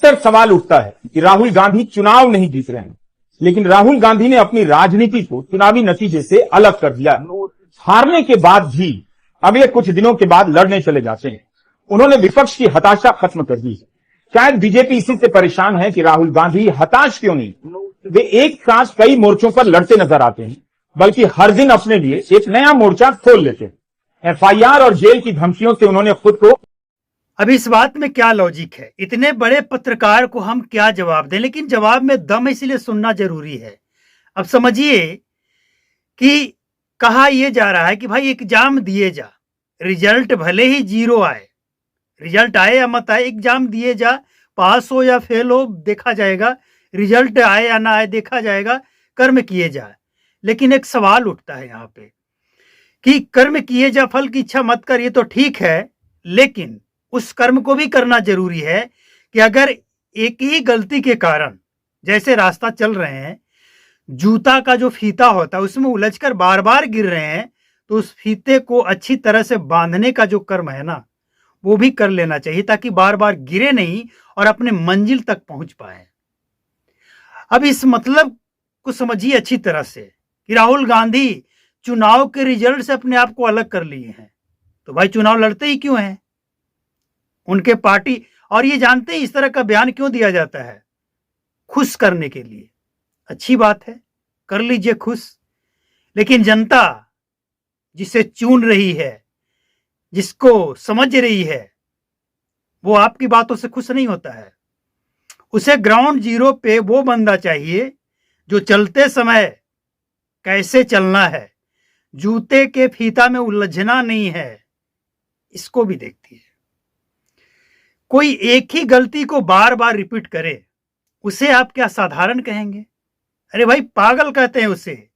Sir सवाल उठता है कि राहुल गांधी चुनाव नहीं जीत रहे हैं, लेकिन राहुल गांधी ने अपनी राजनीति को चुनावी नतीजे से अलग कर दिया। हारने के बाद भी अगले कुछ दिनों के बाद लड़ने चले जाते हैं। उन्होंने विपक्ष की हताशा खत्म कर दी। शायद बीजेपी इसी से परेशान है कि राहुल गांधी हताश क्यों नहीं। वे एक साथ कई मोर्चों पर लड़ते नजर आते हैं, बल्कि हर दिन अपने लिए एक नया मोर्चा खोल लेते हैं। एफआईआर और जेल की धमकियों से उन्होंने खुद को। अब इस बात में क्या लॉजिक है? इतने बड़े पत्रकार को हम क्या जवाब दें? लेकिन जवाब में दम है, इसलिए सुनना जरूरी है। अब समझिए कि कहा यह जा रहा है कि भाई एग्जाम दिए जा, रिजल्ट भले ही 0 आए, रिजल्ट आए या मत आए, एग्जाम दिए जा, पास हो या फेल हो देखा जाएगा, रिजल्ट आए या ना आए देखा जाएगा, कर्म किए जा। लेकिन एक सवाल उठता है यहाँ पे कि कर्म किए जा, फल की इच्छा मत कर, ये तो ठीक है, लेकिन उस कर्म को भी करना जरूरी है कि अगर एक ही गलती के कारण, जैसे रास्ता चल रहे हैं, जूता का जो फीता होता है उसमें उलझकर बार बार गिर रहे हैं, तो उस फीते को अच्छी तरह से बांधने का जो कर्म है ना, वो भी कर लेना चाहिए, ताकि बार बार गिरे नहीं और अपने मंजिल तक पहुंच पाए। अब इस मतलब को समझिए अच्छी तरह से कि राहुल गांधी चुनाव के रिजल्ट से अपने आप को अलग कर लिए हैं, तो भाई चुनाव लड़ते ही क्यों हैं? उनके पार्टी, और ये जानते हैं इस तरह का बयान क्यों दिया जाता है? खुश करने के लिए। अच्छी बात है, कर लीजिए खुश, लेकिन जनता जिसे चुन रही है, जिसको समझ रही है, वो आपकी बातों से खुश नहीं होता है। उसे ग्राउंड जीरो पे वो बंदा चाहिए जो चलते समय कैसे चलना है, जूते के फीता में उलझना नहीं है, इसको भी देखती है। कोई एक ही गलती को बार बार रिपीट करे, उसे आप क्या साधारण कहेंगे? अरे भाई पागल कहते हैं उसे।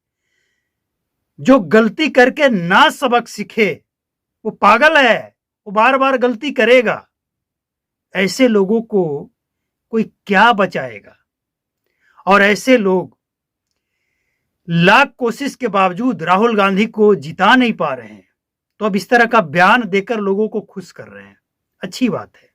जो गलती करके ना सबक सीखे वो पागल है, वो बार बार गलती करेगा। ऐसे लोगों को कोई क्या बचाएगा? और ऐसे लोग लाख कोशिश के बावजूद राहुल गांधी को जिता नहीं पा रहे हैं, तो अब इस तरह का बयान देकर लोगों को खुश कर रहे हैं। अच्छी बात है।